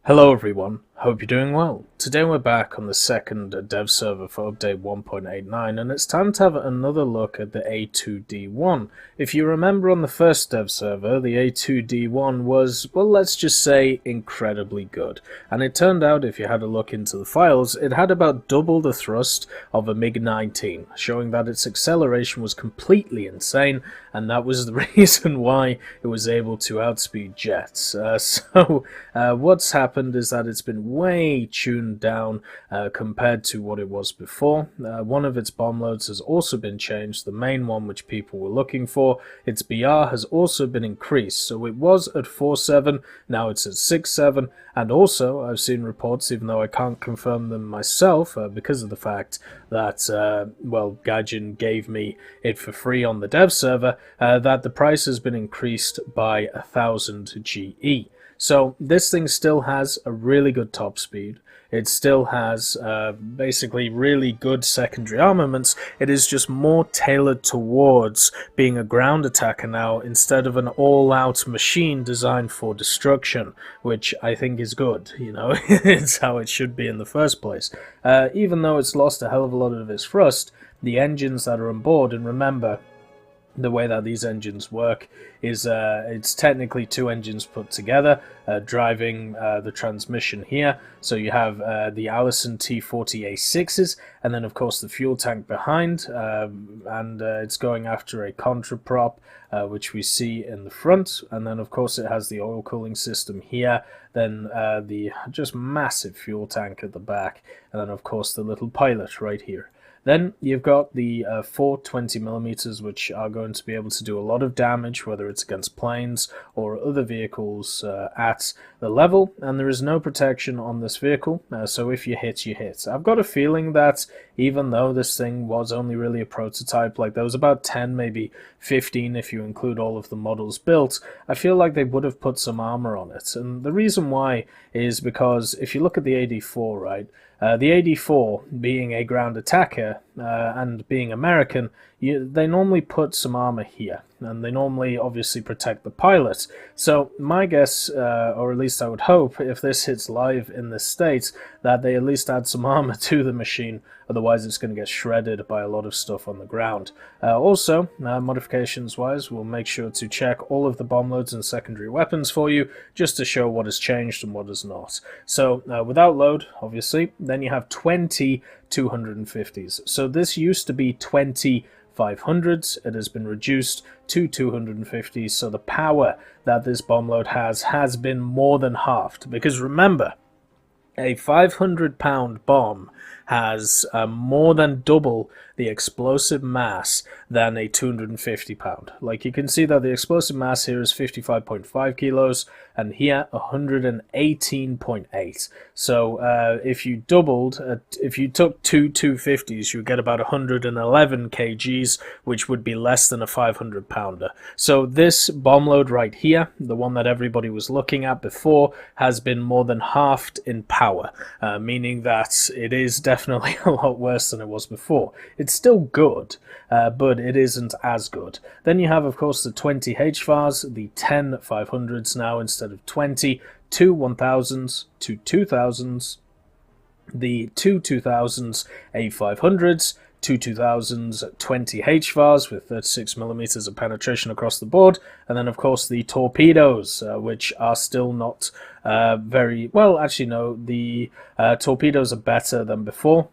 Hello everyone, hope you're doing well. Today we're back on the second dev server for update 1.89 and it's time to have another look at the A2D-1. If you remember on the first dev server, the A2D-1 was, well, let's just say incredibly good. And it turned out, if you had a look into the files, it had about double the thrust of a MiG-19, showing that its acceleration was completely insane, and that was the reason why it was able to outspeed jets. What's happened is that it's been way tuned down compared to what it was before. One of its bomb loads has also been changed, the main one which people were looking for. Its BR has also been increased, so it was at 4.7, now it's at 6.7, and also I've seen reports, even though I can't confirm them myself because of the fact that, well, Gaijin gave me it for free on the dev server, that the price has been increased by 1000 GE. So this thing still has a really good top speed. It still has basically really good secondary armaments. It is just more tailored towards being a ground attacker now instead of an all-out machine designed for destruction, which I think is good. You know, it's how it should be in the first place. Even though it's lost a hell of a lot of its thrust, the engines that are on board, and remember, the way that these engines work is it's technically two engines put together, driving the transmission here. So you have the Allison T40A6s, and then of course the fuel tank behind, and it's going after a contra prop, which we see in the front, and then of course it has the oil cooling system here, then the just massive fuel tank at the back, and then of course the little pilot right here. Then you've got the 420mm, which are going to be able to do a lot of damage, whether it's against planes or other vehicles at the level, and there is no protection on this vehicle, so if you hit, you hit. I've got a feeling that even though this thing was only really a prototype, like there was about 10, maybe 15 if you include all of the models built, I feel like they would have put some armor on it. And the reason why is because if you look at the AD4, right, the AD4, being a ground attacker and being American, they normally put some armor here, and they normally obviously protect the pilot. So my guess, or at least I would hope, if this hits live in the States, that they at least add some armor to the machine, otherwise it's going to get shredded by a lot of stuff on the ground. Also, modifications-wise, we'll make sure to check all of the bomb loads and secondary weapons for you, just to show what has changed and what has not. So, without load, obviously, then you have 20 250s. So this used to be 20 500s. It has been reduced to 250s, so the power that this bomb load has been more than halved. Because remember, a 500-pound bomb has more than double the explosive mass than a 250-pound. Like, you can see that the explosive mass here is 55.5 kilos, and here 118.8. So if you doubled, if you took two 250s, you would get about 111 kgs, which would be less than a 500-pounder. So this bomb load right here, the one that everybody was looking at before, has been more than halved in power, meaning that it is definitely a lot worse than it was before. It's still good, but it isn't as good. Then you have, of course, the 20 HVARs, the 10 500s now instead of 20, 2 1000s, 2 2000s, the 2 2000s A500s, 2 2000s 20 HVARs with 36mm of penetration across the board, and then of course the Torpedoes, which are still not very well. Actually, no, the Torpedoes are better than before.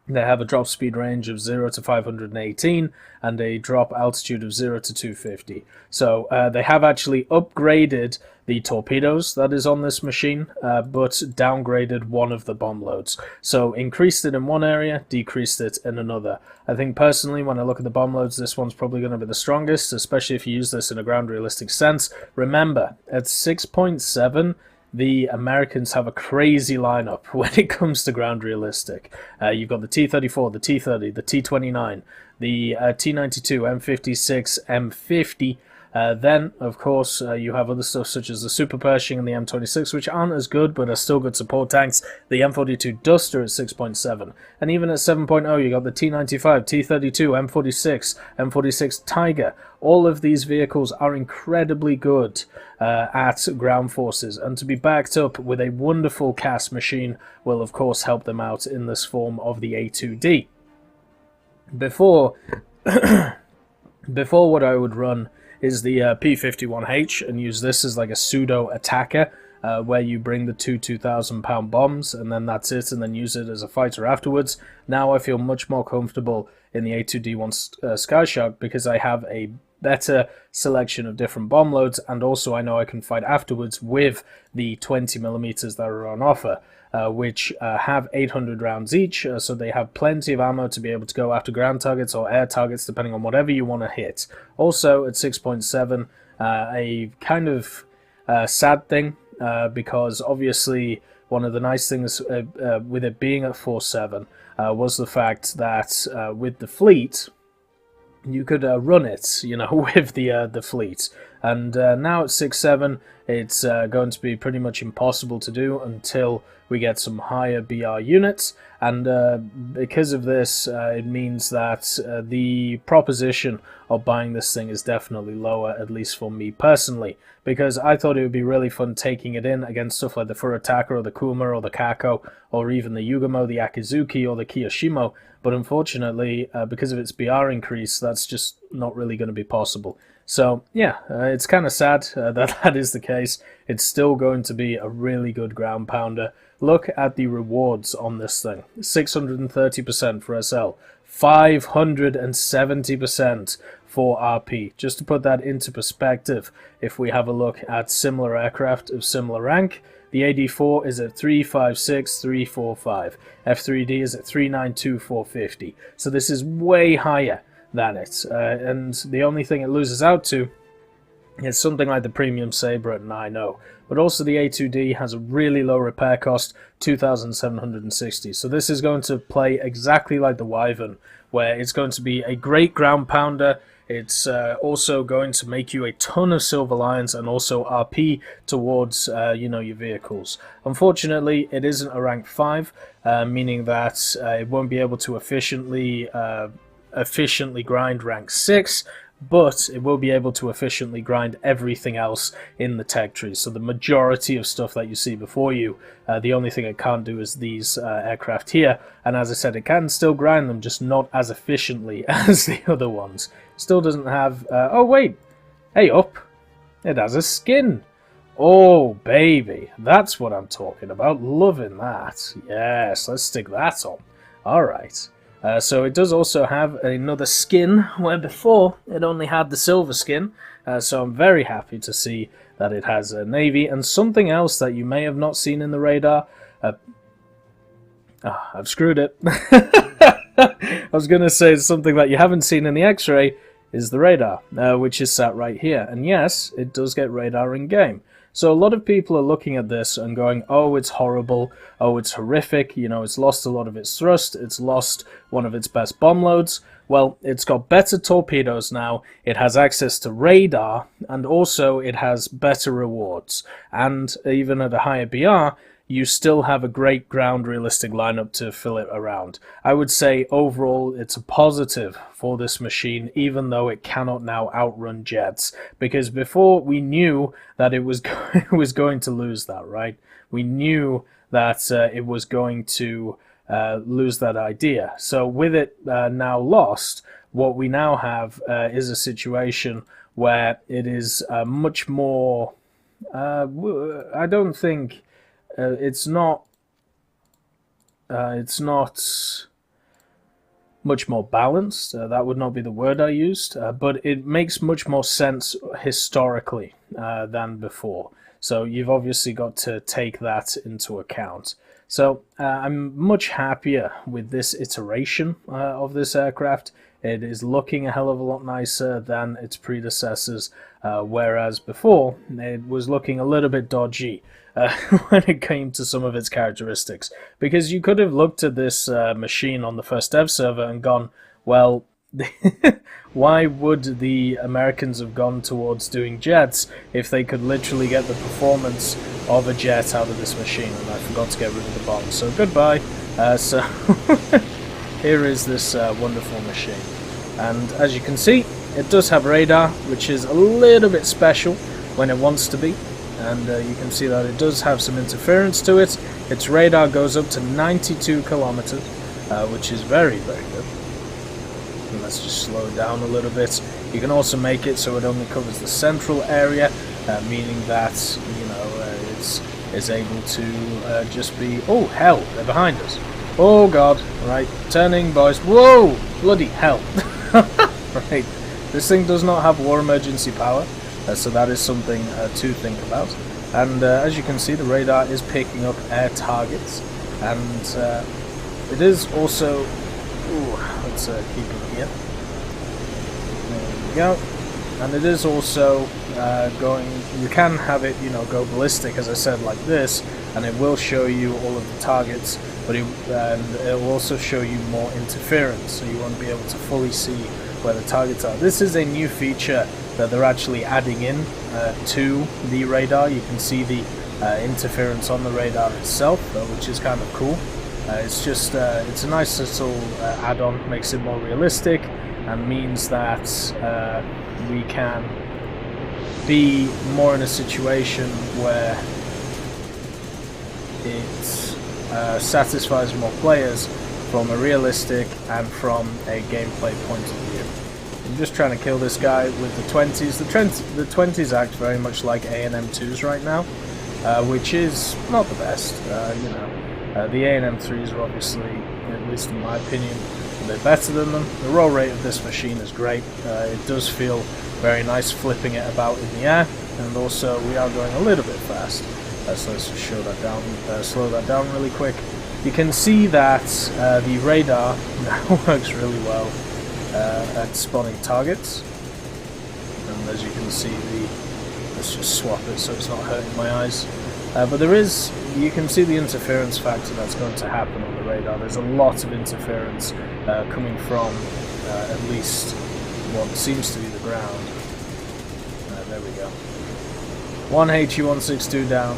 They have a drop speed range of 0 to 518 and a drop altitude of 0 to 250. So they have actually upgraded the Torpedoes that is on this machine, but downgraded one of the bomb loads. So increased it in one area, decreased it in another. I think personally, when I look at the bomb loads, this one's probably going to be the strongest, especially if you use this in a ground realistic sense. Remember, at 6.7, the Americans have a crazy lineup when it comes to ground realistic. You've got the T-34, the T-30, the T-29, the T-92, M56, M50, Then, of course, you have other stuff such as the Super Pershing and the M26, which aren't as good, but are still good support tanks. The M42 Duster at 6.7. And even at 7.0, you got the T95, T32, M46, M46 Tiger. All of these vehicles are incredibly good at ground forces, and to be backed up with a wonderful cast machine will, of course, help them out in this form of the A2D. Before what I would run is the P51H and use this as like a pseudo attacker, where you bring the two 2,000-pound bombs and then that's it, and then use it as a fighter afterwards. Now I feel much more comfortable in the A2D-1 Skyshark because I have a better selection of different bomb loads, and also I know I can fight afterwards with the 20mm that are on offer, which have 800 rounds each, so they have plenty of ammo to be able to go after ground targets or air targets depending on whatever you want to hit. Also at 6.7, a kind of sad thing, because obviously one of the nice things with it being at 4.7 was the fact that with the fleet you could run it, you know, with the fleet. And now at 6.7, it's going to be pretty much impossible to do until we get some higher BR units. And because of this, it means that the proposition of buying this thing is definitely lower, at least for me personally. Because I thought it would be really fun taking it in against stuff like the Furataka or the Kuma or the Kako, or even the Yugamo, the Akizuki, or the Kiyoshimo. But unfortunately, because of its BR increase, that's just not really going to be possible. So yeah, it's kind of sad that is the case. It's still going to be a really good ground pounder. Look at the rewards on this thing. 630% for SL, 570% for RP. Just to put that into perspective, if we have a look at similar aircraft of similar rank, the AD4 is at 356,345. F3D is at 392,450. So this is way higher than it. And the only thing it loses out to is something like the Premium Sabre at 9.0. But also the A2D has a really low repair cost, 2,760. So this is going to play exactly like the Wyvern, where it's going to be a great ground pounder. It's also going to make you a ton of Silver Lions and also RP towards you know, your vehicles. Unfortunately, it isn't a rank 5, meaning that it won't be able to efficiently grind rank 6, but it will be able to efficiently grind everything else in the tech tree. So the majority of stuff that you see before you, the only thing it can't do is these aircraft here. And as I said, it can still grind them, just not as efficiently as the other ones. Still doesn't have... oh wait! Hey up! It has a skin! Oh baby, that's what I'm talking about. Loving that. Yes, let's stick that on. Alright. So it does also have another skin, where before it only had the silver skin, so I'm very happy to see that it has a navy. And something else that you may have not seen in the radar, I've screwed it. I was going to say something that you haven't seen in the X-ray is the radar, which is sat right here. And yes, it does get radar in game. So a lot of people are looking at this and going, oh, it's horrible, oh, it's horrific, you know, it's lost a lot of its thrust, it's lost one of its best bomb loads. Well, it's got better torpedoes now, it has access to radar, and also it has better rewards. And even at a higher BR, you still have a great ground realistic lineup to fill it around. I would say overall it's a positive for this machine, even though it cannot now outrun jets. Because before we knew that it was going to lose that, right? We knew that it was going to lose that idea. So with it now lost, what we now have is a situation where it is much more... I don't think... it's not much more balanced, that would not be the word I used, but it makes much more sense historically than before. So you've obviously got to take that into account. So I'm much happier with this iteration of this aircraft. It is looking a hell of a lot nicer than its predecessors, whereas before it was looking a little bit dodgy when it came to some of its characteristics. Because you could have looked at this machine on the first dev server and gone, well, why would the Americans have gone towards doing jets if they could literally get the performance of a jet out of this machine? And I forgot to get rid of the bomb, so goodbye. So here is this wonderful machine, and as you can see, it does have radar, which is a little bit special when it wants to be, and you can see that it does have some interference to it. Its radar goes up to 92 kilometers, which is very, very good. And let's just slow it down a little bit. You can also make it so it only covers the central area, meaning that, you know, it's able to just be... Oh, hell, they're behind us. Oh, God. Right, turning, boys. Whoa! Bloody hell. Right, this thing does not have war emergency power, so that is something to think about. And as you can see, the radar is picking up air targets, and it is also... Ooh, let's keep it here. There we go. And it is also going... You can have it, you know, go ballistic, as I said, like this, and it will show you all of the targets, but it will also show you more interference, so you won't be able to fully see where the targets are. This is a new feature that they're actually adding in to the radar. You can see the interference on the radar itself, which is kind of cool. It's just it's a nice little add-on, makes it more realistic, and means that we can be more in a situation where it satisfies more players from a realistic and from a gameplay point of view. I'm just trying to kill this guy with the 20s. The 20s act very much like A&M 2s right now, which is not the best, you know. The A&M 3s are obviously, at least in my opinion, a bit better than them. The roll rate of this machine is great. It does feel very nice flipping it about in the air, and also we are going a little bit fast. So let's just slow that down really quick. You can see that the radar now works really well at spotting targets, and as you can see, let's just swap it so it's not hurting my eyes. But there is, you can see the interference factor that's going to happen on the radar. There's a lot of interference coming from at least what seems to be the ground. There we go. One HU-162 down.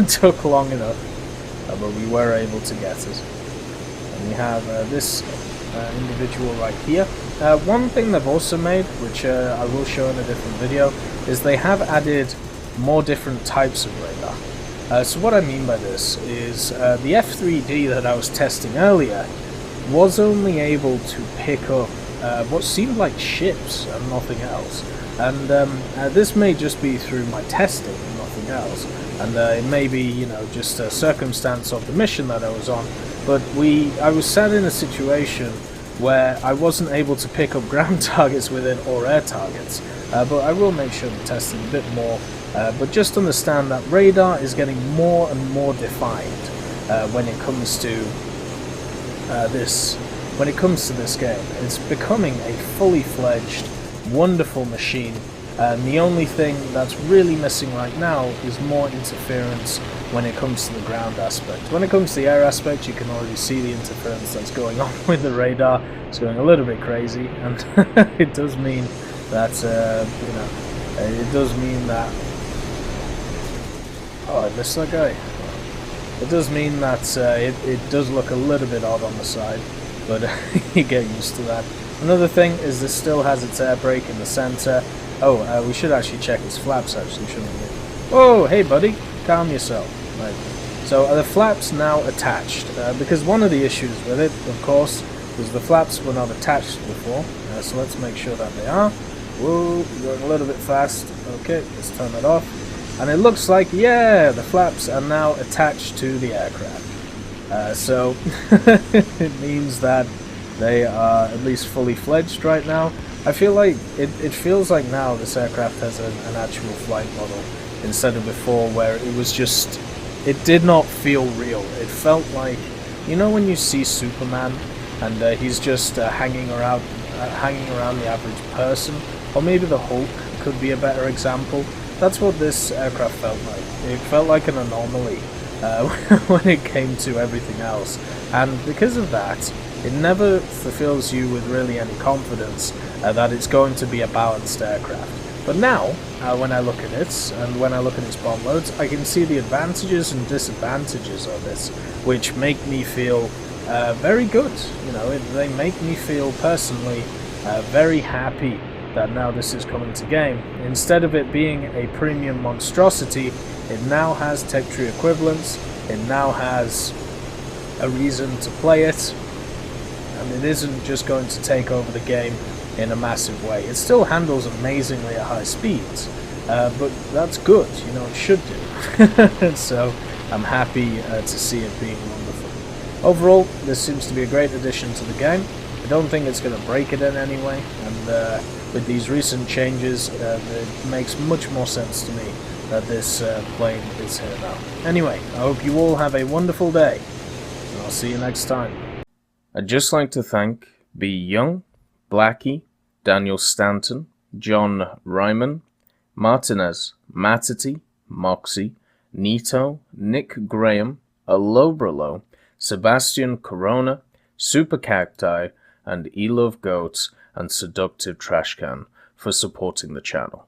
Took long enough, but we were able to get it. And we have this individual right here. One thing they've also made, which I will show in a different video, is they have added more different types of radar. So what I mean by this is the F3D that I was testing earlier was only able to pick up what seemed like ships and nothing else. And this may just be through my testing and nothing else, and it may be, you know, just a circumstance of the mission that I was on, but I was sat in a situation where I wasn't able to pick up ground targets with it or air targets, but I will make sure to test it a bit more, but just understand that radar is getting more and more defined when it comes to this game. It's becoming a fully fledged, wonderful machine, and the only thing that's really missing right now is more interference when it comes to the ground aspect. When it comes to the air aspect, you can already see the interference that's going on with the radar. It's going a little bit crazy, and it does mean that you know, it does mean that... Oh, I missed that guy. It does mean that it does look a little bit odd on the side, but you get used to that. Another thing is this still has its air brake in the center. Oh, we should actually check its flaps, actually, shouldn't we? Oh, hey buddy, calm yourself. Right. So are the flaps now attached? Because one of the issues with it, of course, was the flaps were not attached before. So let's make sure that they are. Whoa, going a little bit fast. Okay, let's turn that off. And it looks like, yeah, the flaps are now attached to the aircraft. So it means that they are at least fully fledged right now. I feel like it feels like now this aircraft has an actual flight model instead of before where it was just, it did not feel real. It felt like, you know, when you see Superman and he's just hanging around the average person, or maybe the Hulk could be a better example. That's what this aircraft felt like. It felt like an anomaly when it came to everything else, and because of that, it never fulfills you with really any confidence that it's going to be a balanced aircraft. But now, when I look at it, and when I look at its bomb loads, I can see the advantages and disadvantages of it, which make me feel very good. You know, they make me feel personally very happy that now this is coming to game. Instead of it being a premium monstrosity, it now has tech tree equivalents, it now has a reason to play it, and it isn't just going to take over the game in a massive way. It still handles amazingly at high speeds, but that's good, you know, it should do. So I'm happy to see it being wonderful. Overall, this seems to be a great addition to the game. I don't think it's going to break it in any way, and with these recent changes, it makes much more sense to me that this plane is here now. Anyway, I hope you all have a wonderful day, and I'll see you next time. I'd just like to thank B. Young, Blackie, Daniel Stanton, John Ryman, Martinez, Matity, Moxie, Nito, Nick Graham, Alobralo, Sebastian Corona, Super Cacti, and Elove Goats and Seductive Trashcan for supporting the channel.